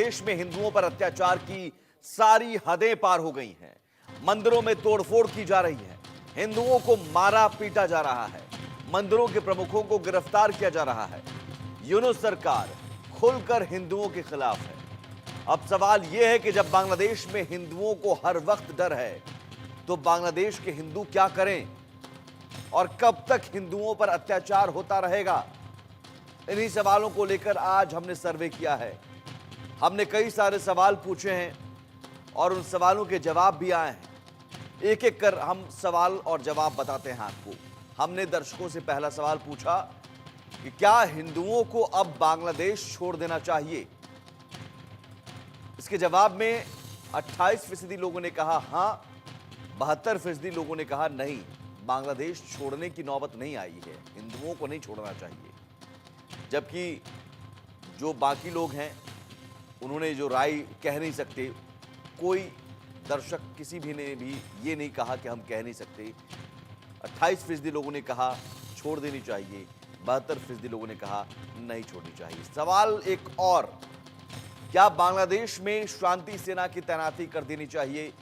देश में हिंदुओं पर अत्याचार की सारी हदें पार हो गई हैं। मंदिरों में तोड़फोड़ की जा रही है, हिंदुओं को मारा पीटा जा रहा है, मंदिरों के प्रमुखों को गिरफ्तार किया जा रहा है। यूनुस सरकार खुलकर हिंदुओं के खिलाफ है। अब सवाल यह है कि जब बांग्लादेश में हिंदुओं को हर वक्त डर है, तो बांग्लादेश के हिंदू क्या करें और कब तक हिंदुओं पर अत्याचार होता रहेगा? इन्हीं सवालों को लेकर आज हमने सर्वे किया है। हमने कई सारे सवाल पूछे हैं और उन सवालों के जवाब भी आए हैं। एक एक कर हम सवाल और जवाब बताते हैं आपको। हमने दर्शकों से पहला सवाल पूछा कि क्या हिंदुओं को अब बांग्लादेश छोड़ देना चाहिए। इसके जवाब में 28% लोगों ने कहा हां, 72% लोगों ने कहा नहीं, बांग्लादेश छोड़ने की नौबत नहीं आई है, हिंदुओं को नहीं छोड़ना चाहिए। जबकि जो बाकी लोग हैं उन्होंने जो राय कह नहीं सकते, कोई दर्शक किसी भी ने भी ये नहीं कहा कि हम कह नहीं सकते। 28% लोगों ने कहा छोड़ देनी चाहिए, 72% लोगों ने कहा नहीं छोड़नी चाहिए। सवाल एक और, क्या बांग्लादेश में शांति सेना की तैनाती कर देनी चाहिए,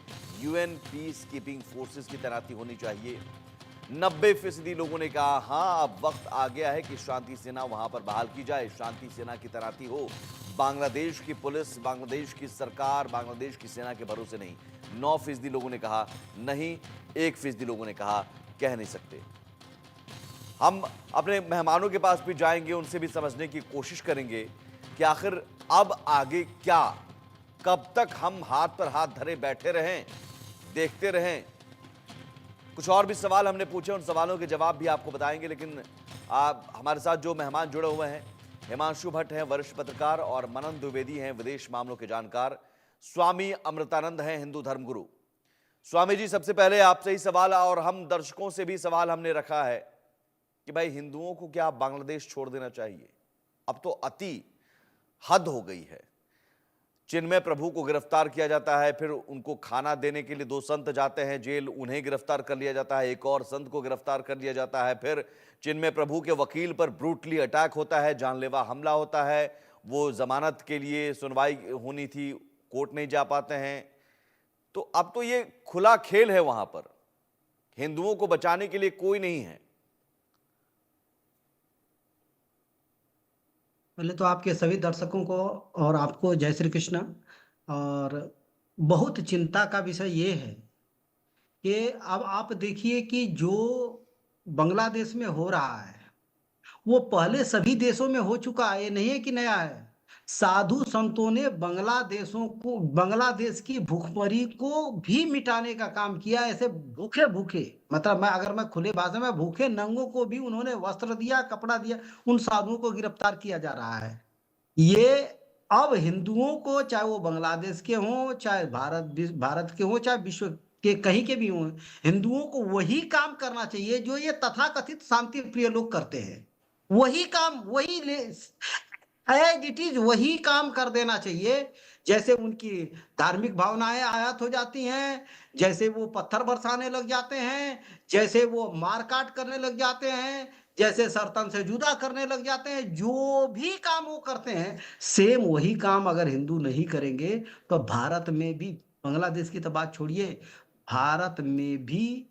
यूएन पीस कीपिंग फोर्सेस की तैनाती होनी चाहिए? 90% लोगों ने कहा हां, अब वक्त आ गया है कि शांति सेना वहां पर बहाल की जाए, शांति सेना की तैनाती हो। बांग्लादेश की पुलिस, बांग्लादेश की सरकार, बांग्लादेश की सेना के भरोसे नहीं। 9% लोगों ने कहा नहीं, 1% लोगों ने कहा कह नहीं सकते। हम अपने मेहमानों के पास भी जाएंगे, उनसे भी समझने की कोशिश करेंगे कि आखिर अब आगे क्या, कब तक हम हाथ पर हाथ धरे बैठे रहें, देखते रहें। कुछ और भी सवाल हमने पूछे, उन सवालों के जवाब भी आपको बताएंगे। लेकिन आप हमारे साथ जो मेहमान जुड़े हुए हैं, हिमांशु भट्ट हैं वरिष्ठ पत्रकार, और मनन द्विवेदी हैं विदेश मामलों के जानकार, स्वामी अमृतानंद हैं हिंदू धर्मगुरु। स्वामी जी, सबसे पहले आपसे ही सवाल, और हम दर्शकों से भी सवाल हमने रखा है कि भाई हिंदुओं को क्या बांग्लादेश छोड़ देना चाहिए? अब तो अति हद हो गई है। चिन्मय प्रभु को गिरफ्तार किया जाता है, फिर उनको खाना देने के लिए 2 संत जाते हैं जेल, उन्हें गिरफ्तार कर लिया जाता है, एक और संत को गिरफ्तार कर लिया जाता है, फिर चिन्मय प्रभु के वकील पर ब्रूटली अटैक होता है, जानलेवा हमला होता है, वो जमानत के लिए सुनवाई होनी थी, कोर्ट नहीं जा पाते हैं। तो अब तो ये खुला खेल है, वहां पर हिंदुओं को बचाने के लिए कोई नहीं है। पहले तो आपके सभी दर्शकों को और आपको जय श्री कृष्ण। और बहुत चिंता का विषय ये है कि अब आप देखिए कि जो बांग्लादेश में हो रहा है वो पहले सभी देशों में हो चुका है, ये नहीं है कि नया है। साधु संतों ने बांग्लादेश की भूखमरी को भी मिटाने का काम किया। ऐसे भूखे भूखे, मतलब मैं खुले भाषा में, भूखे नंगों को भी उन्होंने वस्त्र दिया, कपड़ा दिया। उन साधुओं को गिरफ्तार किया जा रहा है। ये अब हिंदुओं को, चाहे वो बांग्लादेश के हों, चाहे भारत के हों, चाहे विश्व के कहीं के भी हों, हिंदुओं को वही काम करना चाहिए जो ये तथाकथित शांति प्रिय लोग करते हैं। वही काम, एज इट इज वही काम कर देना चाहिए। जैसे उनकी धार्मिक भावनाएं आयत हो जाती हैं, जैसे वो पत्थर बरसाने लग जाते हैं, जैसे वो मारकाट करने लग जाते हैं, जैसे सरतन से जुदा करने लग जाते हैं, जो भी काम वो करते हैं, सेम वही काम अगर हिंदू नहीं करेंगे तो भारत में भी, बांग्लादेश की तो बात छोड़िए, भारत में भी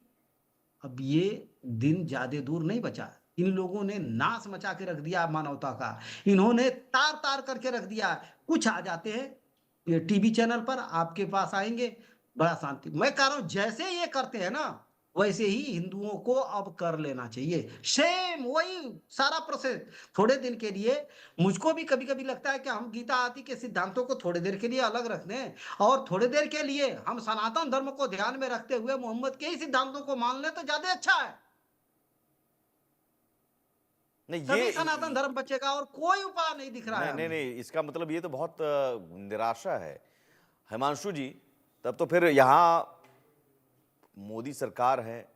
अब ये दिन ज्यादा दूर नहीं बचा। इन लोगों ने नाश मचा के रख दिया मानवता का, इन्होंने तार तार करके रख दिया। कुछ आ जाते हैं ये टीवी चैनल पर, आपके पास आएंगे, बड़ा शांति। मैं कह रहा हूं जैसे ये करते हैं ना, वैसे ही हिंदुओं को अब कर लेना चाहिए, सेम वही सारा प्रोसेस। थोड़े दिन के लिए मुझको भी कभी कभी लगता है कि हम गीता आदि के सिद्धांतों को थोड़ी देर के लिए अलग रख दें, और थोड़ी देर के लिए हम सनातन धर्म को ध्यान में रखते हुए मोहम्मद के ही सिद्धांतों को मान लें तो ज्यादा अच्छा है। नहीं, तभी ये सनातन धर्म बचेगा, और कोई उपाय नहीं दिख रहा नहीं है नहीं हमें। नहीं, इसका मतलब ये तो बहुत निराशा है हिमांशु जी। तब तो फिर यहाँ मोदी सरकार है,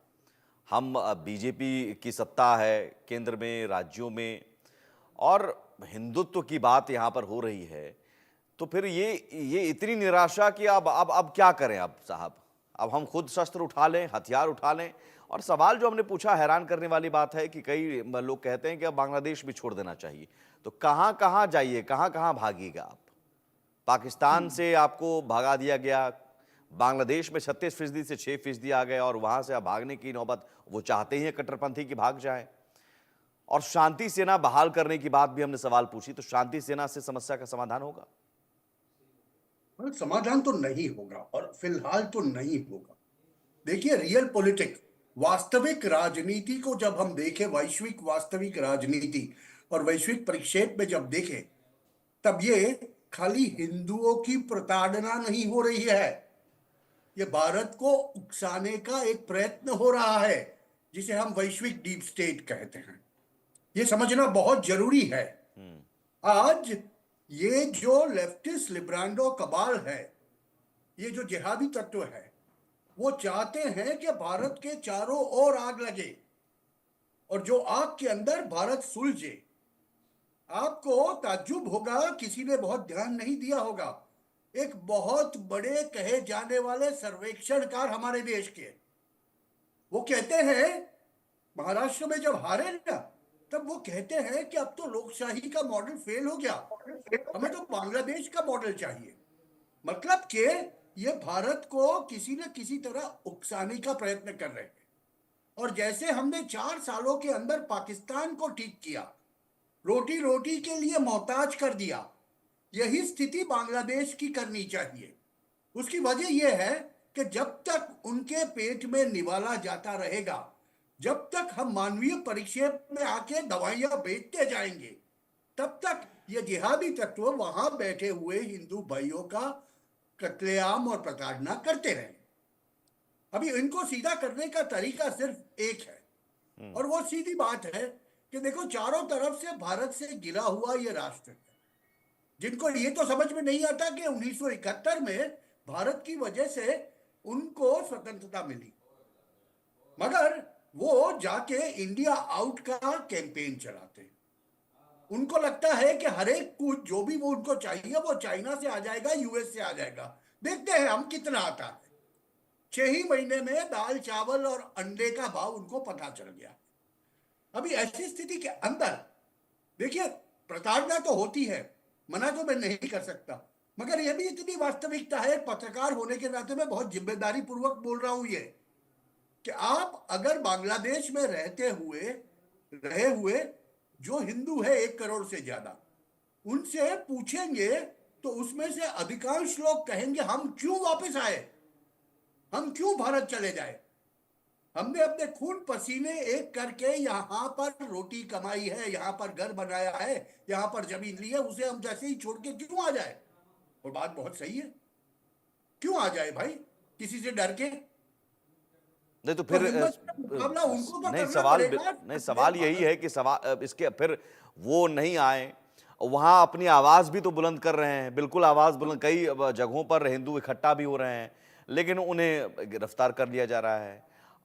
हम बीजेपी की सत्ता है केंद्र में, राज्यों में, और हिंदुत्व की बात यहाँ पर हो रही है। तो फिर ये इतनी निराशा कि अब क्या करें? अब साहब, अब हम खुद शस्त्र उठा लें, हथियार उठा लें? और सवाल जो हमने पूछा, हैरान करने वाली बात है कि कई लोग कहते हैं कि अब बांग्लादेश भी छोड़ देना चाहिए। तो कहाँ कहाँ जाइए, कहाँ कहाँ भागिएगा आप? पाकिस्तान से आपको भगा दिया गया, बांग्लादेश में 36% से 6% आ गए और वहां से अब भागने की नौबत, वो चाहते ही हैं कट्टरपंथी की भाग जाएं। और शांति सेना बहाल करने की बात भी हमने सवाल पूछी, तो शांति सेना से समस्या का समाधान होगा? समाधान तो नहीं होगा और फिलहाल तो नहीं होगा। देखिए, रियल पॉलिटिक्स, वास्तविक राजनीति को जब हम देखें, वैश्विक वास्तविक राजनीति और वैश्विक परिप्रेक्ष्य में जब देखें, तब ये खाली हिंदुओं की प्रताड़ना नहीं हो रही है, ये भारत को उकसाने का एक प्रयत्न हो रहा है, जिसे हम वैश्विक डीप स्टेट कहते हैं। ये समझना बहुत जरूरी है। आज ये जो लेफ्टिस्ट लिब्रांडो कबाल है, ये जो जिहादी तत्व है, वो चाहते हैं कि भारत के चारों ओर आग लगे और जो आग के अंदर भारत सुलझे। आपको ताज्जुब होगा, किसी ने बहुत ध्यान नहीं दिया होगा, एक बहुत बड़े कहे जाने वाले सर्वेक्षणकार हमारे देश के, वो कहते हैं, महाराष्ट्र में जब हारे ना, तब वो कहते हैं कि अब तो लोकशाही का मॉडल फेल हो गया, हमें तो बांग्लादेश का मॉडल चाहिए। मतलब कि ये भारत को किसी न किसी तरह उकसाने का प्रयत्न कर रहे हैं। और जैसे हमने 4 सालों के अंदर पाकिस्तान को ठीक किया, रोटी रोटी के लिए मोहताज कर दिया, यही स्थिति बांग्लादेश की करनी चाहिए। उसकी वजह यह है कि जब तक उनके पेट में निवाला जाता रहेगा, जब तक हम मानवीय परिक्षेप में आके दवाइयां बेचते जाएंगे, तब तक ये जिहादी तत्व वहां बैठे हुए हिंदू भाइयों का कत्लेआम और प्रताड़ना करते रहे। अभी इनको सीधा करने का तरीका सिर्फ एक है, और वो सीधी बात है कि देखो, चारों तरफ से भारत से गिरा हुआ ये राष्ट्र है, जिनको ये तो समझ में नहीं आता कि 1971 में भारत की वजह से उनको स्वतंत्रता मिली, मगर वो जाके इंडिया आउट का कैंपेन चलाते हैं। उनको लगता है कि हर एक कुछ जो भी वो उनको चाहिए वो चाइना से आ जाएगा, यूएस से आ जाएगा, देखते हैं हम कितना आता है। 6 ही महीने में दाल चावल और अंडे का भाव उनको पता चल गया। अभी ऐसी स्थिति के अंदर देखिए, प्रताड़ना तो होती है, मना तो मैं नहीं कर सकता, मगर यह भी इतनी वास्तविकता है, पत्रकार होने के नाते मैं बहुत जिम्मेदारी पूर्वक बोल रहा हूं ये, कि आप अगर बांग्लादेश में रहे हुए जो हिंदू है 1 करोड़ से ज्यादा, उनसे पूछेंगे तो उसमें से अधिकांश लोग कहेंगे हम क्यों वापस आए, हम क्यों भारत चले जाए, हमने अपने खून पसीने एक करके यहाँ पर रोटी कमाई है, यहाँ पर घर बनाया है, यहाँ पर जमीन ली है, उसे हम जैसे ही छोड़ के क्यों आ जाए। और बात बहुत सही है, क्यों आ जाए भाई, किसी से डर के? नहीं तो फिर मुकाबला उनको तो नहीं, करना पड़ेगा। सवाल यही है कि इसके फिर वो नहीं आए, वहां अपनी आवाज भी तो बुलंद कर रहे हैं, बिल्कुल आवाज बुलंद, कई जगहों पर हिंदू इकट्ठा भी हो रहे हैं, लेकिन उन्हें गिरफ्तार कर लिया जा रहा है,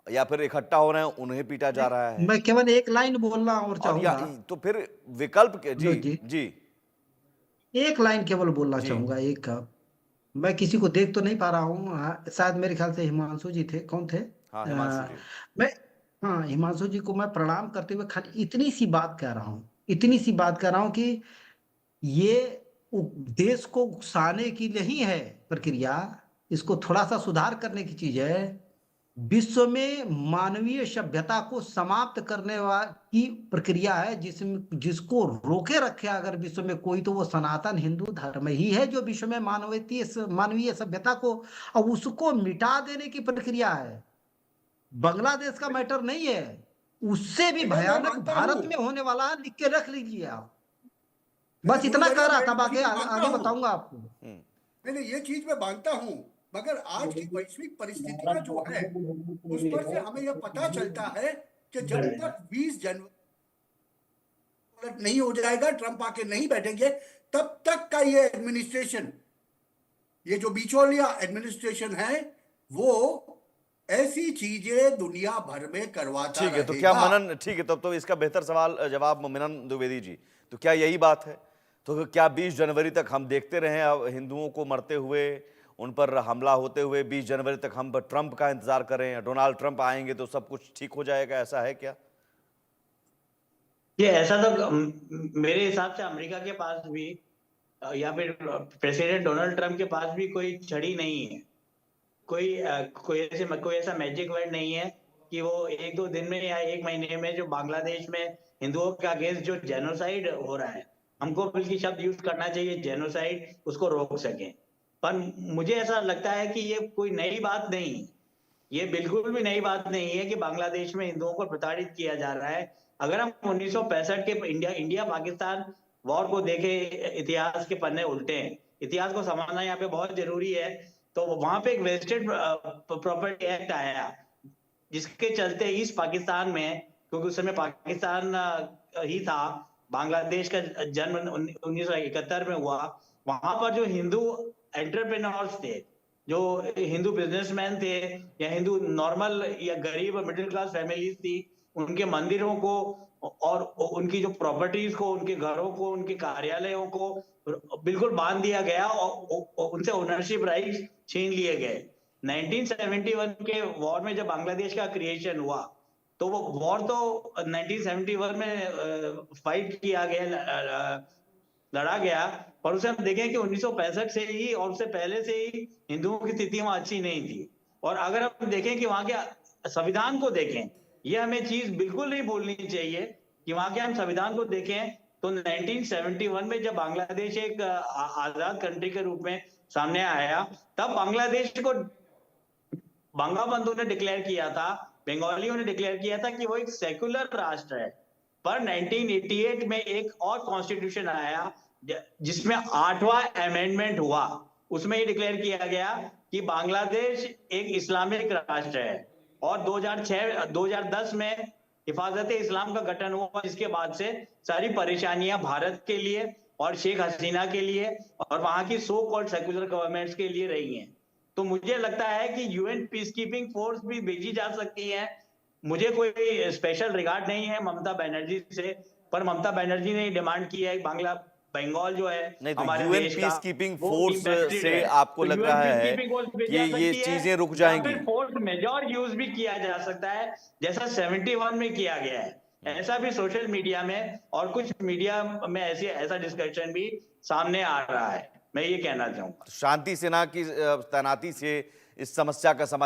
या फिर इकट्ठा हो रहे हैं उन्हें पीटा जा रहा है। मैं केवल एक लाइन बोलना और चाहूंगा, तो फिर विकल्प जी जी जी एक लाइन केवल बोलना जी चाहूंगा। एक मैं किसी को देख तो नहीं पा रहा हूँ, शायद मेरे ख्याल से हिमांशु जी थे, कौन थे? हाँ, हिमांशु जी। मैं, हाँ, हिमांशु जी को मैं प्रणाम करते हुए खाली इतनी सी बात कह रहा हूँ, इतनी सी बात कह रहा हूँ कि ये देश को उकसाने की नहीं है प्रक्रिया, इसको थोड़ा सा सुधार करने की चीज है। विश्व में मानवीय सभ्यता को समाप्त करने की प्रक्रिया है, जिसको रोके रखे अगर विश्व में कोई, तो वो सनातन हिंदू धर्म ही है, जो विश्व में मानवीय सभ्यता को अब उसको मिटा देने की प्रक्रिया है। बांग्लादेश का मैटर नहीं है, उससे भी भयानक भारत में होने वाला है, लिख के रख लीजिए आप। बस इतना कह रहा था, बाकी आगे बताऊंगा आपको। नहीं, ये चीज मैं मानता हूं, मगर आज की वैश्विक परिस्थितियां जो है, उस पर से हमें यह पता चलता है कि जब तक 20 जनवरी नहीं हो जाएगा, ट्रंप आके नहीं बैठेंगे, तब तक का ये एडमिनिस्ट्रेशन, ये जो बिचौलिया एडमिनिस्ट्रेशन है, वो ऐसी चीजें दुनिया भर में करवाता ठीक है। तो क्या मनन, ठीक है, तब तो इसका बेहतर सवाल जवाब मनन द्विवेदी जी, तो क्या यही बात है? तो क्या 20 जनवरी तक हम देखते रहे अब हिंदुओं को मरते हुए, उन पर हमला होते हुए? 20 जनवरी तक हम ट्रंप का इंतजार करें, डोनाल्ड ट्रंप आएंगे तो सब कुछ ठीक हो जाएगा, ऐसा है क्या? ये ऐसा तो मेरे हिसाब से अमेरिका के पास भी या फिर प्रेसिडेंट डोनाल्ड ट्रंप के पास भी कोई छड़ी नहीं है, कोई ऐसा मैजिक वर्ड नहीं है कि वो 1-2 दिन में या 1 महीने में जो बांग्लादेश में हिंदुओं के अगेंस्ट जो जेनोसाइड हो रहा है, हमको बल्कि शब्द यूज करना चाहिए जेनोसाइड, उसको रोक सकें। पर मुझे ऐसा लगता है कि ये कोई नई बात नहीं, ये बिल्कुल भी नई बात नहीं है कि बांग्लादेश में हिंदुओं को प्रताड़ित किया जा रहा है। अगर हम 1965 के इंडिया पाकिस्तान वॉर को देखें, इतिहास के पन्ने उल्टें, इतिहास को समझना यहाँ पे बहुत जरूरी है। तो वहां पे एक वेस्टेड प्रॉपर्टी एक्ट आया, जिसके चलते ईस्ट पाकिस्तान में, क्योंकि उस समय पाकिस्तान ही था, बांग्लादेश का जन्म 1971 में हुआ, वहां पर जो हिंदू एंटरप्रेन्योर्स थे, जो हिंदू बिजनेसमैन थे या हिंदू नॉर्मल या गरीब मिडिल क्लास फैमिलीज थी, उनके मंदिरों को और उनकी जो प्रॉपर्टीज को, उनके घरों को, उनके कार्यालयों को बिल्कुल बांध दिया गया और उनसे ओनरशिप राइट्स छीन लिए गए। 1971 के वॉर में जब बांग्लादेश का क्रिएशन हुआ, तो वो वॉर तो 1971 में फाइट किया गया, लड़ा गया, पर उसे हम देखें कि 1965 से ही और उससे पहले से ही हिंदुओं की स्थिति वहां अच्छी नहीं थी। और अगर हम देखें कि वहां के संविधान को देखें, ये हमें चीज बिल्कुल नहीं भूलनी चाहिए कि वहां के हम संविधान को देखें तो 1971 में जब बांग्लादेश एक आजाद कंट्री के रूप में सामने आया, तब बांग्लादेश को बंगबंधु ने डिक्लेयर किया था, बंगालियों ने डिक्लेयर किया था कि वो एक सेकुलर राष्ट्र है। पर 1988 में एक और कॉन्स्टिट्यूशन आया जिसमें 8वां अमेंडमेंट हुआ, उसमें ये डिक्लेयर किया गया कि बांग्लादेश एक इस्लामिक राष्ट्र है। और 2010 में हिफाजत इस्लाम का गठन हुआ, जिसके बाद से सारी परेशानियां भारत के लिए और शेख हसीना के लिए और वहां की सो कॉल्ड सेकुलर गवर्नमेंट्स के लिए रही हैं। तो मुझे लगता है कि यूएन पीस कीपिंग फोर्स भी भेजी जा सकती है। मुझे कोई स्पेशल रिगार्ड नहीं है ममता बनर्जी से, पर ममता बनर्जी ने डिमांड की है बंगाल जो है नहीं, तो हमारे यूएन देश का, पीस कीपिंग वो फोर्स impacted से है। आपको तो लग UN रहा है peacekeeping force भेजी कि जा ये सकती है, चीजें रुक या जाएंगी? फिर फोर्स मेजर यूज भी किया जा सकता है, जैसा 71 में किया गया है। ऐसा भी सोशल मीडिया में और कुछ मीडिया में ऐसा डिस्कशन भी सामने आ रहा है। मैं ये कहना चाहूंगा। शांति सेना की तैनाती से इस समस्या का समाधान